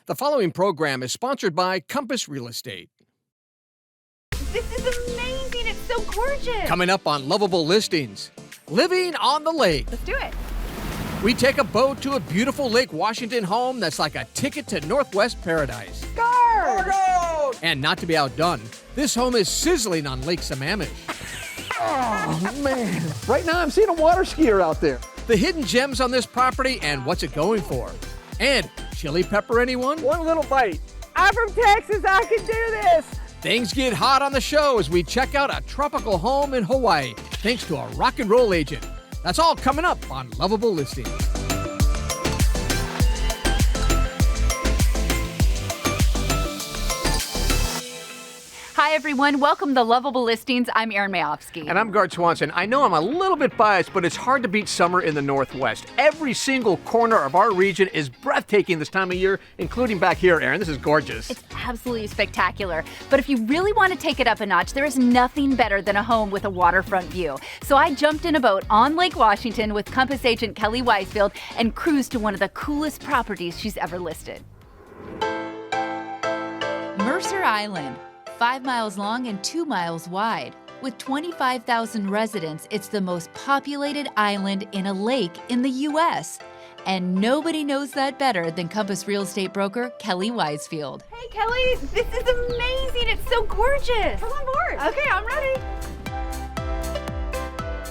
The following program is sponsored by Compass Real Estate. This is amazing. It's so gorgeous. Coming up on Loveable Listings, living on the lake. Let's do it. We take a boat to a beautiful Lake Washington home that's like a ticket to Northwest paradise. Gaard! Margo! And not to be outdone, this home is sizzling on Lake Sammamish. Oh, man. Right now I'm seeing a water skier out there. The hidden gems on this property and what's it going for. And chili pepper, anyone? One little bite. I'm from Texas. I can do this. Things get hot on the show as we check out a tropical home in Hawaii, thanks to a rock and roll agent. That's all coming up on Loveable Listings. Hi, everyone. Welcome to Loveable Listings. I'm Erin Mayovsky. And I'm Gaard Swanson. I know I'm a little bit biased, but it's hard to beat summer in the Northwest. Every single corner of our region is breathtaking this time of year, including back here, Erin. This is gorgeous. It's absolutely spectacular. But if you really want to take it up a notch, there is nothing better than a home with a waterfront view. So I jumped in a boat on Lake Washington with Compass agent Kelly Weisfield and cruised to one of the coolest properties she's ever listed. Mercer Island, 5 miles long and 2 miles wide. With 25,000 residents, it's the most populated island in a lake in the U.S. And nobody knows that better than Compass real estate broker Kelly Weisfield. Hey, Kelly. This is amazing. It's so gorgeous. Come on board. Okay, I'm ready.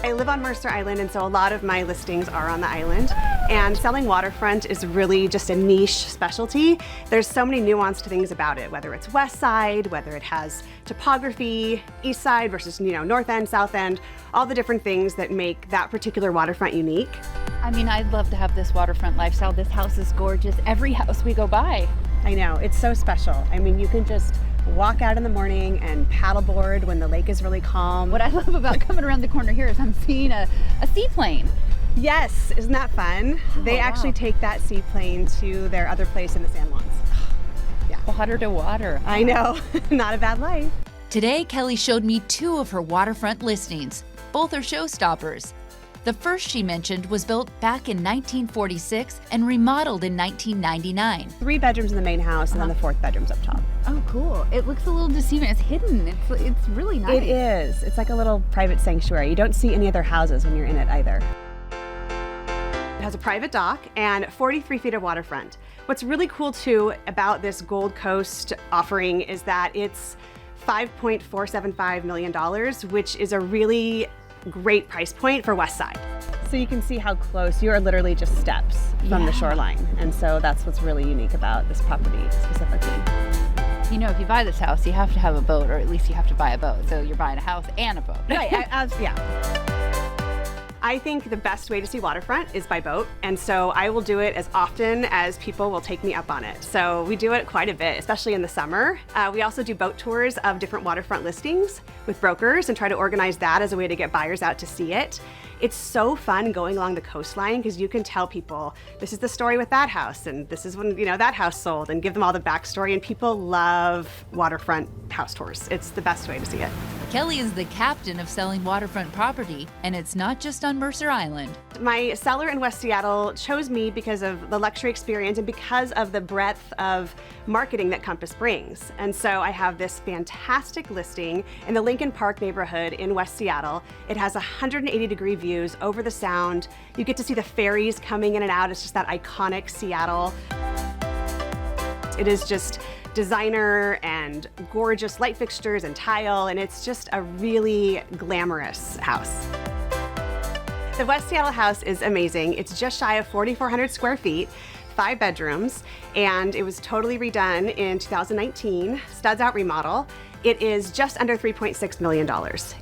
I live on Mercer Island, and so a lot of my listings are on the island. And selling waterfront is really just a niche specialty. There's so many nuanced things about it, whether it's west side, whether it has topography, east side versus north end, south end, all the different things that make that particular waterfront unique. I mean, I'd love to have this waterfront lifestyle. This house is gorgeous. Every house we go by. I know, it's so special. I mean, you can just walk out in the morning and paddleboard when the lake is really calm. What I love about coming around the corner here is I'm seeing a seaplane. Yes, isn't that fun? They actually take that seaplane to their other place in the San Juans. Yeah. Water to water. I know, not a bad life. Today, Kelly showed me 2 of her waterfront listings. Both are showstoppers. The first she mentioned was built back in 1946 and remodeled in 1999. 3 bedrooms in the main house, and then the 4th bedroom's up top. Oh, cool. It looks a little deceiving. It's hidden. It's really nice. It is. It's like a little private sanctuary. You don't see any other houses when you're in it either. It has a private dock and 43 feet of waterfront. What's really cool too about this Gold Coast offering is that it's $5.475 million, which is a really great price point for West Side. So you can see how close, you are literally just steps from the shoreline. And so that's what's really unique about this property specifically. You know, if you buy this house, you have to have a boat, or at least you have to buy a boat. So you're buying a house and a boat. Right, yeah. I think the best way to see waterfront is by boat, and so I will do it as often as people will take me up on it. So we do it quite a bit, especially in the summer. We also do boat tours of different waterfront listings with brokers and try to organize that as a way to get buyers out to see it. It's so fun going along the coastline because you can tell people, this is the story with that house, and this is when that house sold, and give them all the backstory, and people love waterfront house tours. It's the best way to see it. Kelly is the captain of selling waterfront property, and it's not just on Mercer Island. My seller in West Seattle chose me because of the luxury experience and because of the breadth of marketing that Compass brings. And so I have this fantastic listing in the Lincoln Park neighborhood in West Seattle. It has 180-degree views over the sound. You get to see the ferries coming in and out. It's just that iconic Seattle. It is just designer and gorgeous light fixtures and tile, and it's just a really glamorous house. The West Seattle house is amazing. It's just shy of 4,400 square feet, 5 bedrooms, and it was totally redone in 2019, studs out remodel. It is just under $3.6 million,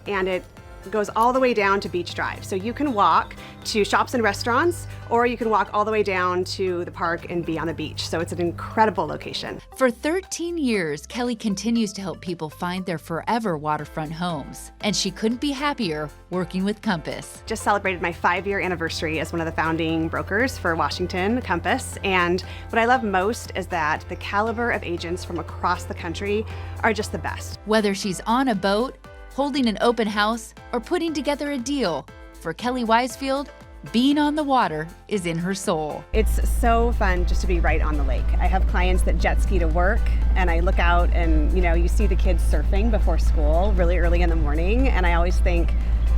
and it goes all the way down to Beach Drive. So you can walk to shops and restaurants, or you can walk all the way down to the park and be on the beach. So it's an incredible location. For 13 years, Kelly continues to help people find their forever waterfront homes. And she couldn't be happier working with Compass. Just celebrated my 5-year anniversary as one of the founding brokers for Washington Compass. And what I love most is that the caliber of agents from across the country are just the best. Whether she's on a boat, holding an open house, or putting together a deal, for Kelly Weisfield, Being on the water is in her soul. It's so fun just to be right on the lake. I have clients that jet ski to work, and I look out and, you see the kids surfing before school really early in the morning, and I always think,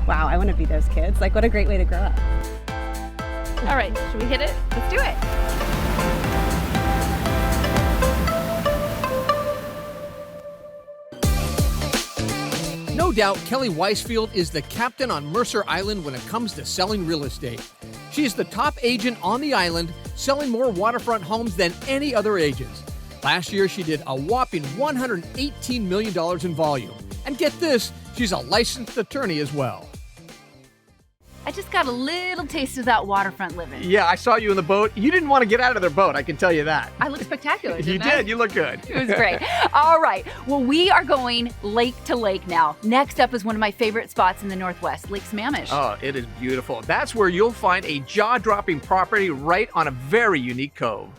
wow, I want to be those kids. Like, what a great way to grow up. All right, should we hit it? Let's do it. No doubt, Kelly Weisfield is the captain on Mercer Island when it comes to selling real estate. She is the top agent on the island, selling more waterfront homes than any other agents. Last year, she did a whopping $118 million in volume. And get this, she's a licensed attorney as well. I just got a little taste of that waterfront living. Yeah, I saw you in the boat. You didn't want to get out of their boat, I can tell you that. I look spectacular, You didn't I? did. You look good. It was great. All right. Well, we are going lake to lake now. Next up is one of my favorite spots in the Northwest, Lake Sammamish. Oh, it is beautiful. That's where you'll find a jaw-dropping property right on a very unique cove.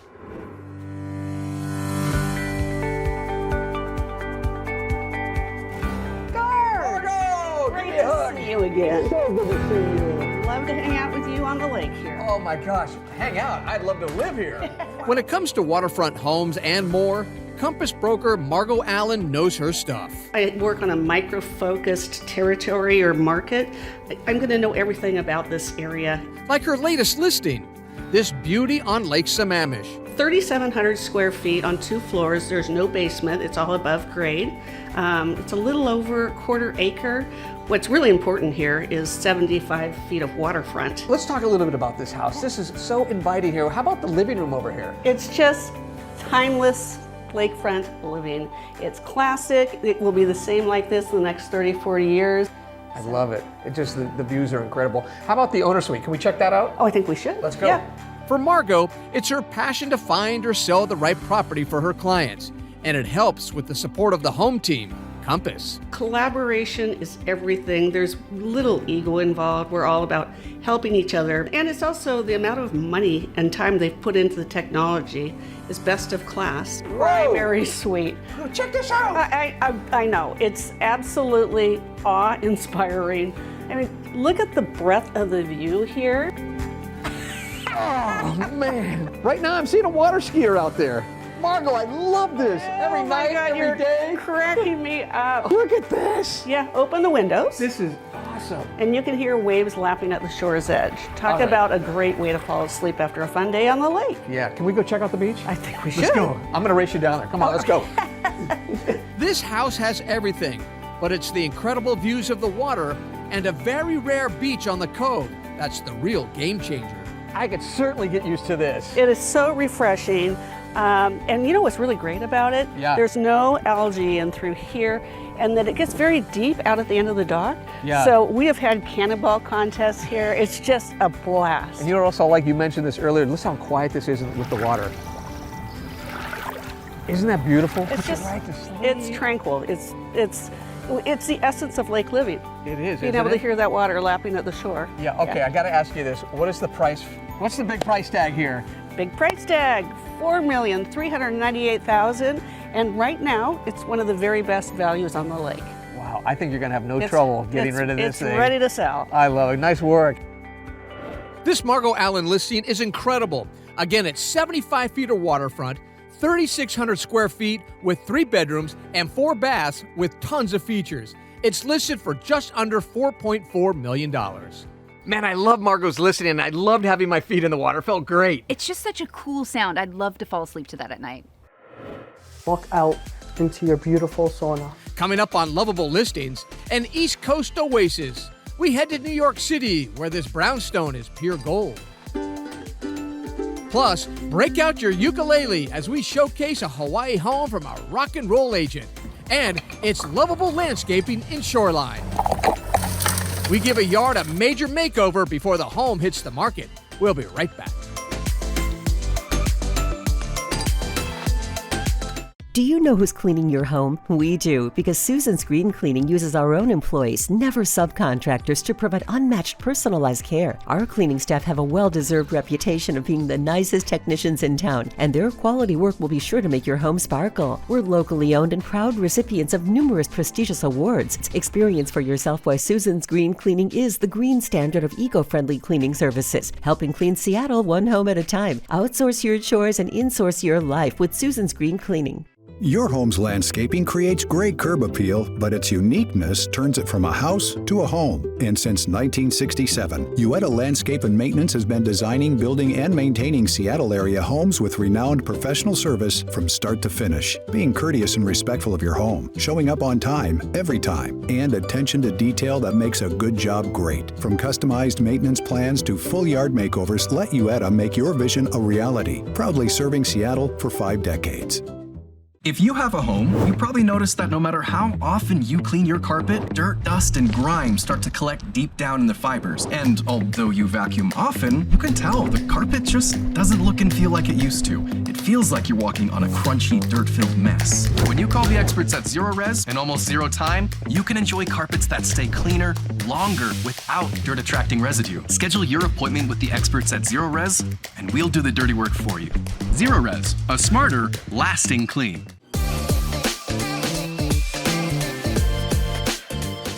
Great to see you again. So good to see you. Love to hang out with you on the lake here. Oh my gosh, hang out. I'd love to live here. When it comes to waterfront homes and more, Compass broker Margo Allan knows her stuff. I work on a micro-focused territory or market. I'm going to know everything about this area. Like her latest listing, this beauty on Lake Sammamish. 3,700 square feet on 2 floors. There's no basement. It's all above grade. It's a little over a quarter acre. What's really important here is 75 feet of waterfront. Let's talk a little bit about this house. This is so inviting here. How about the living room over here? It's just timeless lakefront living. It's classic. It will be the same like this in the next 30, 40 years. I love it. It just, the views are incredible. How about the owner suite? Can we check that out? Oh, I think we should. Let's go. Yeah. For Margo, it's her passion to find or sell the right property for her clients, and it helps with the support of the home team, Compass. Collaboration is everything. There's little ego involved. We're all about helping each other. And it's also the amount of money and time they've put into the technology is best of class. Primary suite. Check this out. I know. It's absolutely awe-inspiring. I mean, look at the breadth of the view here. Oh, man. Right now I'm seeing a water skier out there. Margo, I love this. Every night, every day. You're cracking me up. Look at this. Yeah, open the windows. This is awesome. And you can hear waves lapping at the shore's edge. Talk All right. about a great way to fall asleep after a fun day on the lake. Yeah, can we go check out the beach? I think we should. Let's go. I'm gonna race you down there. Come on, let's go. This house has everything, but it's the incredible views of the water and a very rare beach on the cove that's the real game changer. I could certainly get used to this. It is so refreshing. And you know what's really great about it? Yeah. There's no algae in through here, and then it gets very deep out at the end of the dock. Yeah. So we have had cannonball contests here. It's just a blast. And you know also, like you mentioned this earlier, listen how quiet this is with the water. Isn't that beautiful? It's Puts you just, right to sleep. it's tranquil. It's the essence of lake living. It is, Being isn't able to it? hear that water lapping at the shore. Yeah, okay, I gotta ask you this. What is the price? What's the big price tag here? Big price tag, $4,398,000, and right now it's one of the very best values on the lake. Wow, I think you're gonna have no trouble getting rid of this thing. It's ready to sell. I love it. Nice work. This Margo Allan listing is incredible. Again, it's 75 feet of waterfront, 3,600 square feet with 3 bedrooms and 4 baths with tons of features. It's listed for just under $4.4 million. Man, I love Margo's listening, and I loved having my feet in the water. It felt great. It's just such a cool sound. I'd love to fall asleep to that at night. Walk out into your beautiful sauna. Coming up on Loveable Listings, an East Coast oasis. We head to New York City, where this brownstone is pure gold. Plus, break out your ukulele as we showcase a Hawaii home from a rock and roll agent. And it's Loveable Landscaping in Shoreline. We give a yard a major makeover before the home hits the market. We'll be right back. Do you know who's cleaning your home? We do, because Susan's Green Cleaning uses our own employees, never subcontractors, to provide unmatched personalized care. Our cleaning staff have a well-deserved reputation of being the nicest technicians in town, and their quality work will be sure to make your home sparkle. We're locally owned and proud recipients of numerous prestigious awards. Experience for yourself why Susan's Green Cleaning is the green standard of eco-friendly cleaning services, helping clean Seattle one home at a time. Outsource your chores and insource your life with Susan's Green Cleaning. Your home's landscaping creates great curb appeal, but its uniqueness turns it from a house to a home. And since 1967, Ueda Landscape and Maintenance has been designing, building, and maintaining Seattle area homes with renowned professional service from start to finish. Being courteous and respectful of your home, showing up on time, every time, and attention to detail that makes a good job great. From customized maintenance plans to full yard makeovers, let Ueda make your vision a reality. Proudly serving Seattle for 5 decades. If you have a home, you probably noticed that no matter how often you clean your carpet, dirt, dust, and grime start to collect deep down in the fibers. And although you vacuum often, you can tell the carpet just doesn't look and feel like it used to. It feels like you're walking on a crunchy, dirt-filled mess. When you call the experts at Zero Res in almost zero time, you can enjoy carpets that stay cleaner, longer, without dirt-attracting residue. Schedule your appointment with the experts at Zero Res, and we'll do the dirty work for you. Zero Res, a smarter, lasting clean.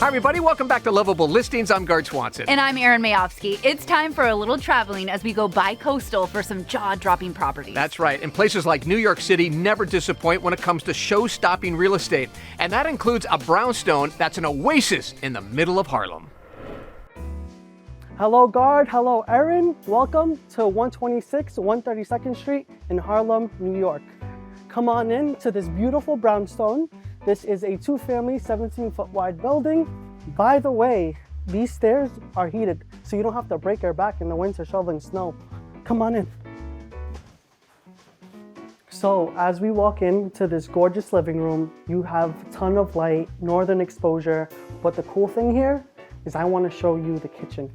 Hi, everybody. Welcome back to Loveable Listings. I'm Gaard Swanson. And I'm Erin Mayovsky. It's time for a little traveling as we go bi-coastal for some jaw-dropping properties. That's right. And places like New York City never disappoint when it comes to show-stopping real estate. And that includes a brownstone that's an oasis in the middle of Harlem. Hello, Gaard. Hello, Erin. Welcome to 126 132nd Street in Harlem, New York. Come on in to this beautiful brownstone. This is a 2-family, 17-foot wide building. By the way, these stairs are heated, so you don't have to break your back in the winter shoveling snow. Come on in. So as we walk into this gorgeous living room, you have a ton of light, northern exposure, but the cool thing here is I want to show you the kitchen.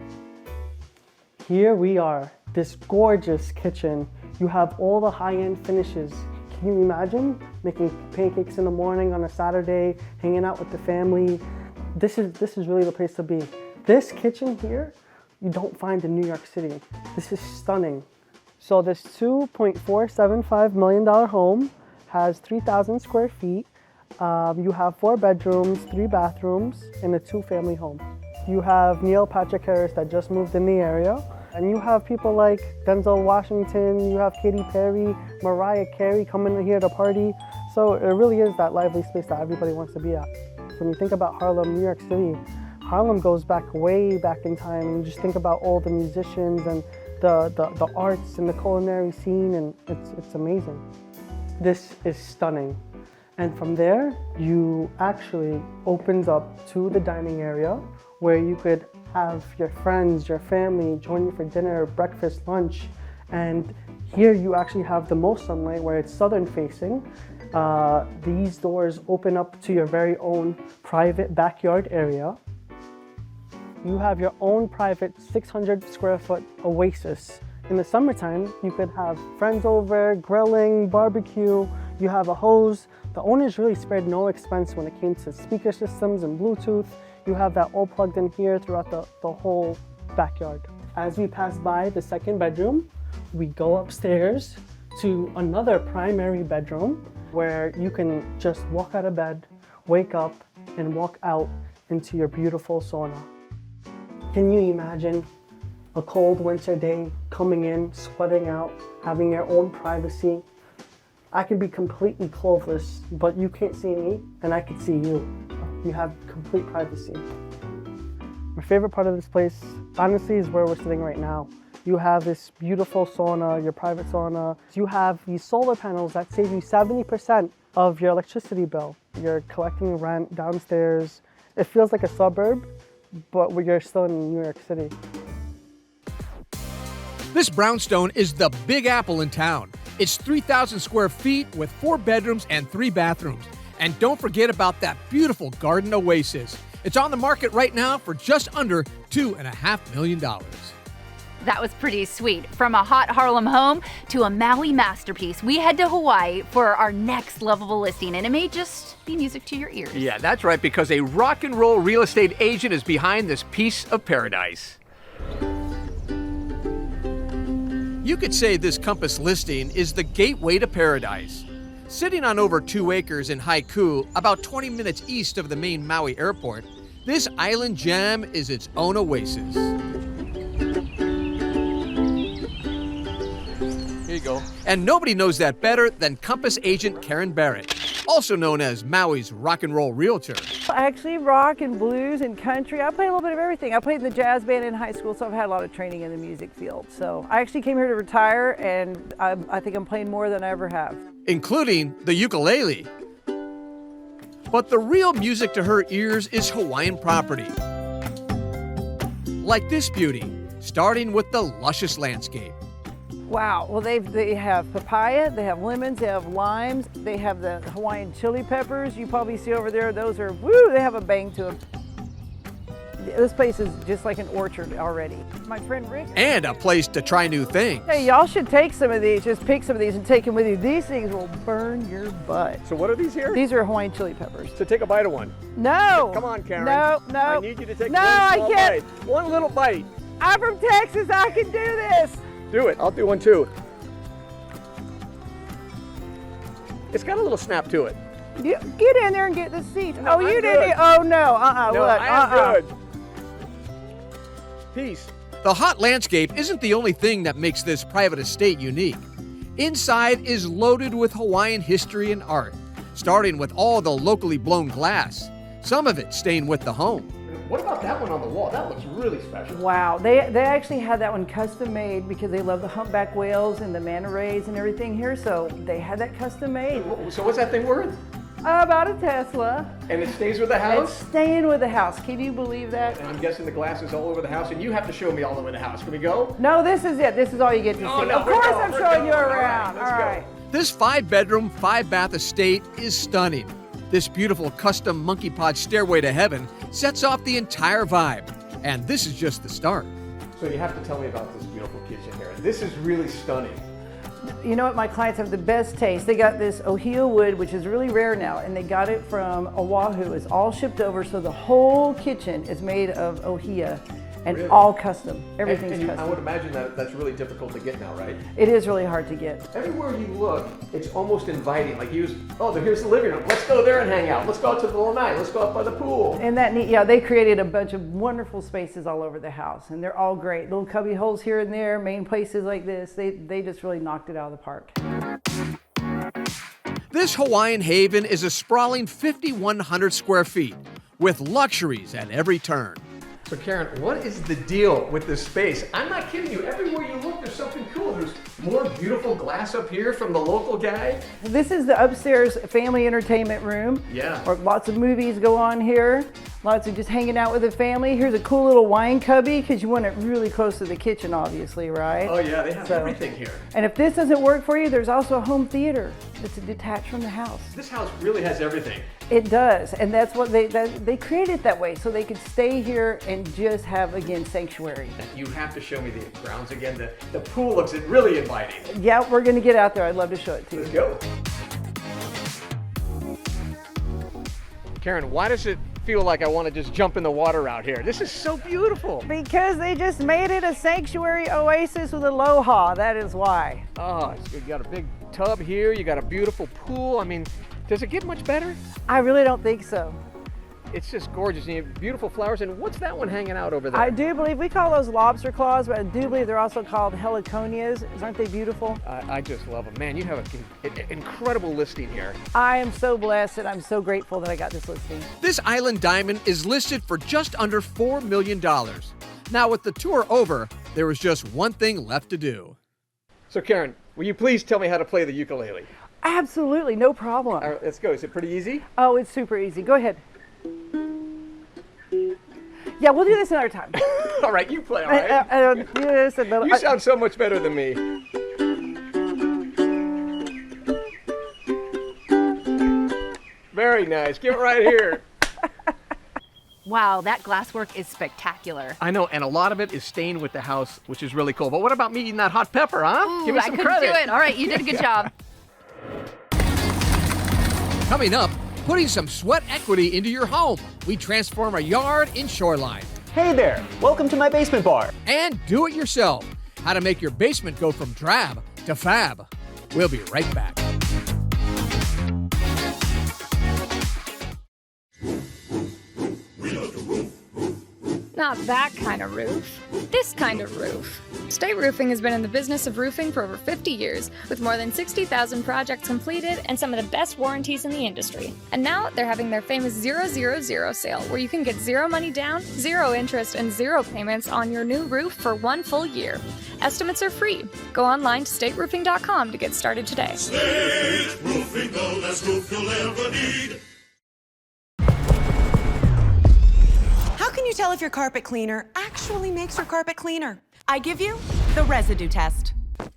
Here we are, this gorgeous kitchen. You have all the high-end finishes. Can you imagine making pancakes in the morning on a Saturday, hanging out with the family? This is really the place to be. This kitchen here, you don't find in New York City. This is stunning. So this $2.475 million home has 3,000 square feet. You have 4 bedrooms, 3 bathrooms, and a 2-family home. You have Neil Patrick Harris that just moved in the area. And you have people like Denzel Washington, you have Katy Perry, Mariah Carey coming here to party. So it really is that lively space that everybody wants to be at. When you think about Harlem, New York City, Harlem goes back way back in time. And you just think about all the musicians and the arts and the culinary scene, and it's amazing. This is stunning. And from there, you actually opens up to the dining area where you could have your friends, your family join you for dinner, breakfast, lunch. And here you actually have the most sunlight where it's southern facing. These doors open up to your very own private backyard area. You have your own private 600 square foot oasis. In the summertime, you could have friends over, grilling, barbecue. You have a hose. The owners really spared no expense when it came to speaker systems and Bluetooth. You have that all plugged in here throughout the whole backyard. As we pass by the second bedroom, we go upstairs to another primary bedroom where you can just walk out of bed, wake up, and walk out into your beautiful sauna. Can you imagine a cold winter day coming in, sweating out, having your own privacy? I can be completely clothless, but you can't see me, and I can see you. You have complete privacy. My favorite part of this place, honestly, is where we're sitting right now. You have this beautiful sauna, your private sauna. You have these solar panels that save you 70% of your electricity bill. You're collecting rent downstairs. It feels like a suburb, but you're still in New York City. This brownstone is the Big Apple in town. It's 3,000 square feet with 4 bedrooms and 3 bathrooms. And don't forget about that beautiful garden oasis. It's on the market right now for just under $2.5 million. That was pretty sweet. From a hot Harlem home to a Maui masterpiece, we head to Hawaii for our next Loveable listing, and it may just be music to your ears. Yeah, that's right, because a rock and roll real estate agent is behind this piece of paradise. You could say this Compass listing is the gateway to paradise. Sitting on over 2 acres in Haiku, about 20 minutes east of the main Maui airport, this island gem is its own oasis. Here you go. And nobody knows that better than Compass agent Caron Barrett, also known as Maui's rock and roll realtor. Actually, rock and blues and country. I play a little bit of everything. I played in the jazz band in high school, so I've had a lot of training in the music field. So I actually came here to retire, and I think I'm playing more than I ever have. Including the ukulele. But the real music to her ears is Hawaiian property. Like this beauty, starting with the luscious landscape. Wow, well they have papaya, they have lemons, they have limes, they have the Hawaiian chili peppers you probably see over there. Those are, woo, they have a bang to them. This place is just like an orchard already. My friend Rick. And a place to try new things. Hey, y'all should take some of these, just pick some of these and take them with you. These things will burn your butt. So what are these here? These are Hawaiian chili peppers. So take a bite of one. No. Come on, Caron. No. I need you to take no, one small I can't. bite. One little bite. I'm from Texas, I can do this. Do it. I'll do one too. It's got a little snap to it. Get in there and get the seat. No, oh, you I'm didn't. good. Oh, no. No, What? I am good. Peace. The hot landscape isn't the only thing that makes this private estate unique. Inside is loaded with Hawaiian history and art, starting with all the locally blown glass, some of it staying with the home. What about that one on the wall? That looks really special. Wow, they actually had that one custom made because they love the humpback whales and the manta rays and everything here, so they had that custom made. So what's that thing worth? About a Tesla. And it stays with the house? It's staying with the house. Can you believe that? And I'm guessing the glass is all over the house, and you have to show me all over the house. Can we go? No, this is it. This is all you get to see. No, of course I'm showing you around. All right. This 5-bedroom, 5-bath estate is stunning. This beautiful custom monkey pod stairway to heaven sets off the entire vibe. And this is just the start. So you have to tell me about this beautiful kitchen here. This is really stunning. You know what? My clients have the best taste. They got this ohia wood, which is really rare now, and they got it from Oahu. It's all shipped over, so the whole kitchen is made of ohia and Really? All custom. Everything's and custom. I would imagine that that's really difficult to get now, right? It is really hard to get. Everywhere you look, it's almost inviting. Like here's the living room. Let's go there and hang out. Let's go out to the lanai. Let's go out by the pool. And that neat, yeah, they created a bunch of wonderful spaces all over the house, and they're all great. Little cubby holes here and there, main places like this. They just really knocked it out of the park. This Hawaiian haven is a sprawling 5,100 square feet with luxuries at every turn. So Caron, what is the deal with this space? I'm not kidding you. Everywhere you look, there's something cool. There's more beautiful glass up here from the local guy. This is the upstairs family entertainment room. Yeah. Or lots of movies go on here. Lots of just hanging out with the family. Here's a cool little wine cubby because you want it really close to the kitchen, obviously, right? Oh yeah, they have everything here. And if this doesn't work for you, there's also a home theater that's detached from the house. This house really has everything. It does, and that's what they created it that way, so they could stay here and just have, again, sanctuary. You have to show me the grounds again. The pool looks really inviting. Yeah, we're gonna get out there. I'd love to show it to you. Let's go. Caron, why does it feel like I want to just jump in the water out here? This is so beautiful. Because they just made it a sanctuary oasis with aloha, that is why. Oh, you got a big tub here, you got a beautiful pool. I mean, does it get much better? I really don't think so. It's just gorgeous. And you have beautiful flowers. And what's that one hanging out over there? I do believe, we call those lobster claws, but I do believe they're also called heliconias. Aren't they beautiful? I just love them. Man, you have an incredible listing here. I am so blessed and I'm so grateful that I got this listing. This island diamond is listed for just under $4 million. Now with the tour over, there was just one thing left to do. So Caron, will you please tell me how to play the ukulele? Absolutely, no problem. All right, let's go. Is it pretty easy? Oh, it's super easy. Go ahead. Yeah, we'll do this another time. All right, you play, all right? Yes, you sound so much better than me. Very nice. Give it right here. Wow, that glasswork is spectacular. I know, and a lot of it is staying with the house, which is really cool. But what about me eating that hot pepper, huh? Ooh, Give me some I couldn't credit. do it. All right, you did a good job. Coming up, putting some sweat equity into your home. We transform a yard in Shoreline. Hey there, welcome to my basement bar. And do it yourself. How to make your basement go from drab to fab. We'll be right back. Not that kind of roof. This kind of roof. State Roofing has been in the business of roofing for over 50 years, with more than 60,000 projects completed and some of the best warranties in the industry. And now they're having their famous 000 sale, where you can get zero money down, zero interest, and zero payments on your new roof for 1 full year. Estimates are free. Go online to stateroofing.com to get started today. State Roofing, the best roof you'll ever need. How can you tell if your carpet cleaner actually makes your carpet cleaner? I give you the residue test.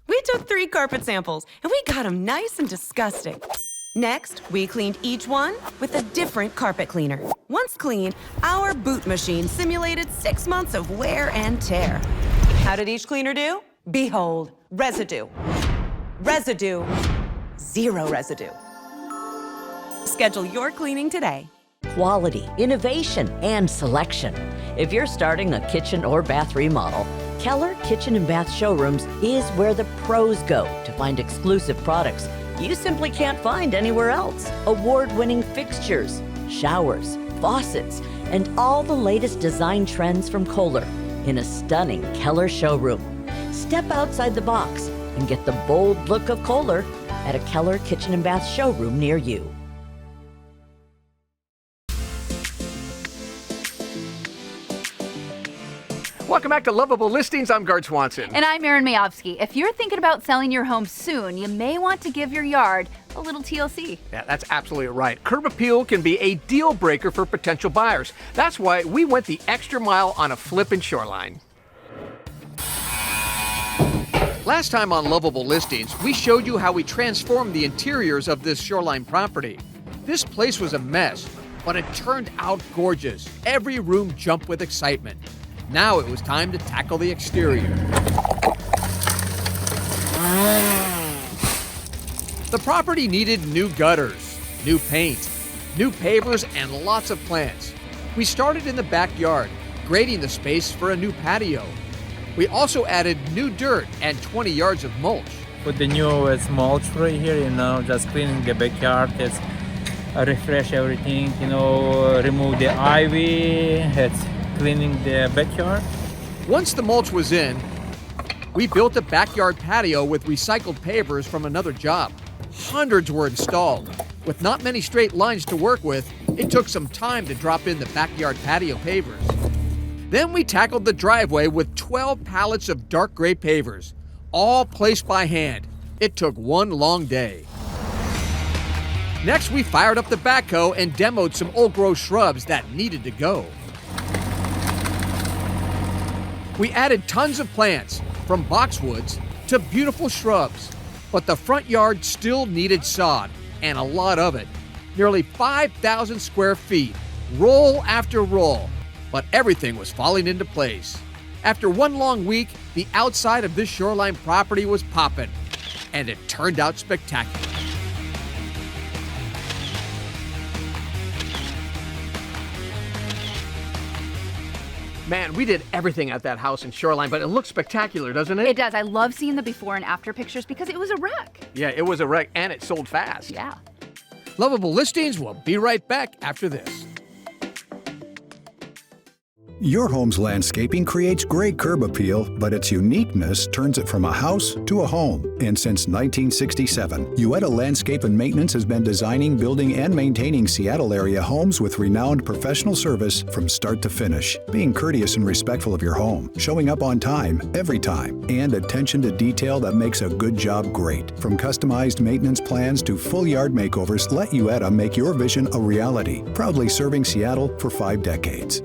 We took 3 carpet samples and we got them nice and disgusting. Next, we cleaned each one with a different carpet cleaner. Once clean, our boot machine simulated 6 months of wear and tear. How did each cleaner do? Behold, residue. Residue. 0 residue. Schedule your cleaning today. Quality, innovation, and selection. If you're starting a kitchen or bath remodel, Keller Kitchen and Bath Showrooms is where the pros go to find exclusive products you simply can't find anywhere else. Award-winning fixtures, showers, faucets, and all the latest design trends from Kohler in a stunning Keller showroom. Step outside the box and get the bold look of Kohler at a Keller Kitchen and Bath showroom near you. Welcome back to Loveable Listings. I'm Gaard Swanson. And I'm Erin Mayovsky. If you're thinking about selling your home soon, you may want to give your yard a little TLC. Yeah, that's absolutely right. Curb appeal can be a deal breaker for potential buyers. That's why we went the extra mile on a flip in Shoreline. Last time on Loveable Listings, we showed you how we transformed the interiors of this Shoreline property. This place was a mess, but it turned out gorgeous. Every room jumped with excitement. Now it was time to tackle the exterior. The property needed new gutters, new paint, new pavers, and lots of plants. We started in the backyard, grading the space for a new patio. We also added new dirt and 20 yards of mulch. Put the new mulch right here, just cleaning the backyard. It's refresh everything, remove the ivy. It's cleaning the backyard. Once the mulch was in, we built a backyard patio with recycled pavers from another job. Hundreds were installed. With not many straight lines to work with, it took some time to drop in the backyard patio pavers. Then we tackled the driveway with 12 pallets of dark gray pavers, all placed by hand. It took one long day. Next, we fired up the backhoe and demoed some old-growth shrubs that needed to go. We added tons of plants, from boxwoods to beautiful shrubs, but the front yard still needed sod, and a lot of it. Nearly 5,000 square feet, roll after roll, but everything was falling into place. After one long week, the outside of this Shoreline property was popping, and it turned out spectacular. Man, we did everything at that house in Shoreline, but it looks spectacular, doesn't it? It does. I love seeing the before and after pictures because it was a wreck. Yeah, it was a wreck, and it sold fast. Yeah. Loveable Listings will be right back after this. Your home's landscaping creates great curb appeal, but its uniqueness turns it from a house to a home. And since 1967, Ueda Landscape and Maintenance has been designing, building, and maintaining Seattle area homes with renowned professional service from start to finish. Being courteous and respectful of your home, showing up on time, every time, and attention to detail that makes a good job great. From customized maintenance plans to full yard makeovers, let Ueda make your vision a reality. Proudly serving Seattle for 5 decades.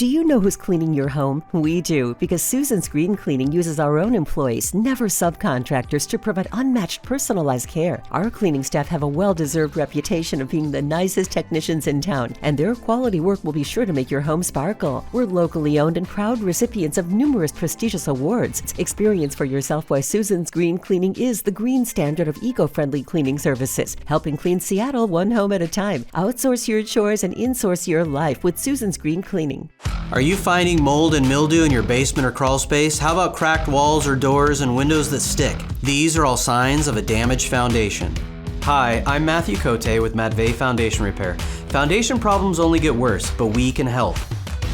Do you know who's cleaning your home? We do, because Susan's Green Cleaning uses our own employees, never subcontractors, to provide unmatched personalized care. Our cleaning staff have a well-deserved reputation of being the nicest technicians in town, and their quality work will be sure to make your home sparkle. We're locally owned and proud recipients of numerous prestigious awards. Experience for yourself why Susan's Green Cleaning is the green standard of eco-friendly cleaning services, helping clean Seattle one home at a time. Outsource your chores and insource your life with Susan's Green Cleaning. Are you finding mold and mildew in your basement or crawl space? How about cracked walls or doors and windows that stick? These are all signs of a damaged foundation. Hi, I'm Matthew Cote with Matvey Foundation Repair. Foundation problems only get worse, but we can help.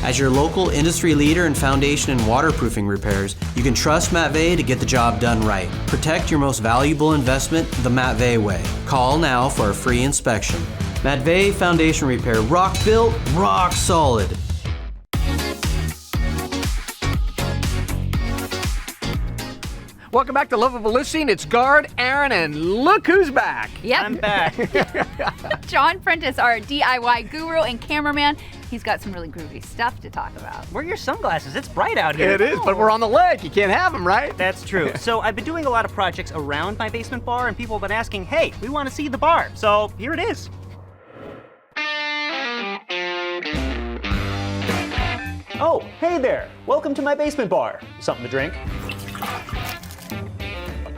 As your local industry leader in foundation and waterproofing repairs, you can trust Matvey to get the job done right. Protect your most valuable investment the Matvey way. Call now for a free inspection. Matvey Foundation Repair, rock built, rock solid. Welcome back to Loveable Listing. It's Gaard, Erin, and look who's back. Yep. I'm back. John Prentice, our DIY guru and cameraman. He's got some really groovy stuff to talk about. Where are your sunglasses? It's bright out here. It is, but we're on the lake. You can't have them, right? That's true. So I've been doing a lot of projects around my basement bar, and people have been asking, hey, we want to see the bar. So here it is. Oh, hey there. Welcome to my basement bar. Something to drink?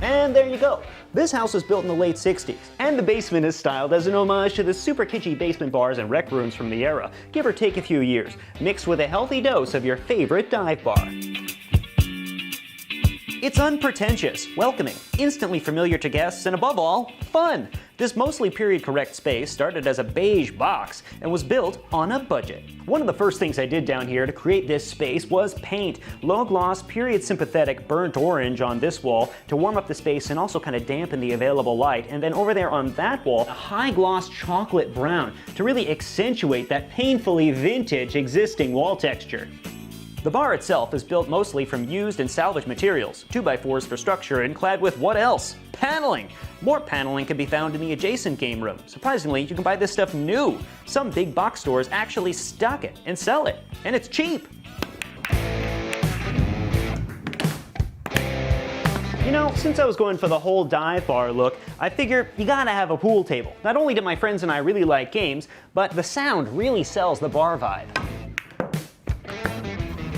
And there you go. This house was built in the late 60s, and the basement is styled as an homage to the super kitschy basement bars and rec rooms from the era, give or take a few years, mixed with a healthy dose of your favorite dive bar. It's unpretentious, welcoming, instantly familiar to guests, and above all, fun. This mostly period-correct space started as a beige box and was built on a budget. One of the first things I did down here to create this space was paint. Low-gloss, period-sympathetic burnt orange on this wall to warm up the space and also kind of dampen the available light. And then over there on that wall, a high-gloss chocolate brown to really accentuate that painfully vintage existing wall texture. The bar itself is built mostly from used and salvaged materials, 2x4s for structure and clad with what else? Paneling! More paneling can be found in the adjacent game room. Surprisingly, you can buy this stuff new. Some big box stores actually stock it and sell it, and it's cheap. You know, since I was going for the whole dive bar look, I figured you gotta have a pool table. Not only do my friends and I really like games, but the sound really sells the bar vibe.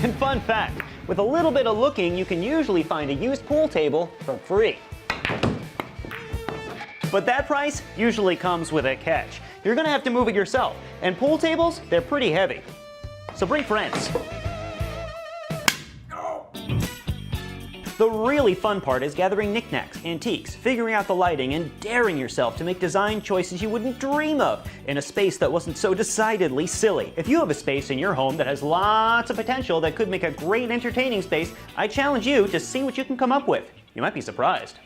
And fun fact, with a little bit of looking, you can usually find a used pool table for free. But that price usually comes with a catch. You're gonna have to move it yourself, and pool tables, they're pretty heavy. So bring friends. The really fun part is gathering knickknacks, antiques, figuring out the lighting, and daring yourself to make design choices you wouldn't dream of in a space that wasn't so decidedly silly. If you have a space in your home that has lots of potential that could make a great entertaining space, I challenge you to see what you can come up with. You might be surprised.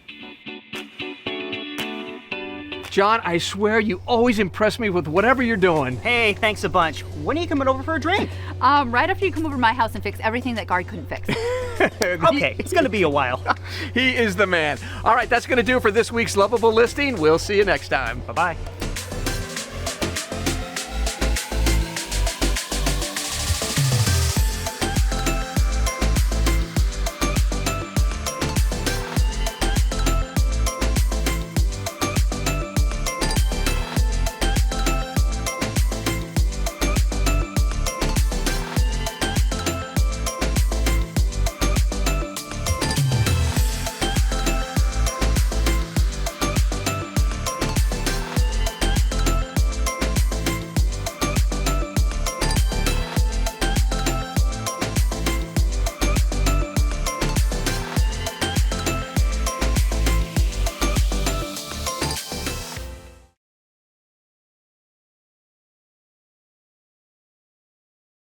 John, I swear you always impress me with whatever you're doing. Hey, thanks a bunch. When are you coming over for a drink? Right after you come over to my house and fix everything that Gaard couldn't fix. Okay, it's gonna be a while. He is the man. All right, that's gonna do it for this week's Loveable Listing. We'll see you next time. Bye-bye.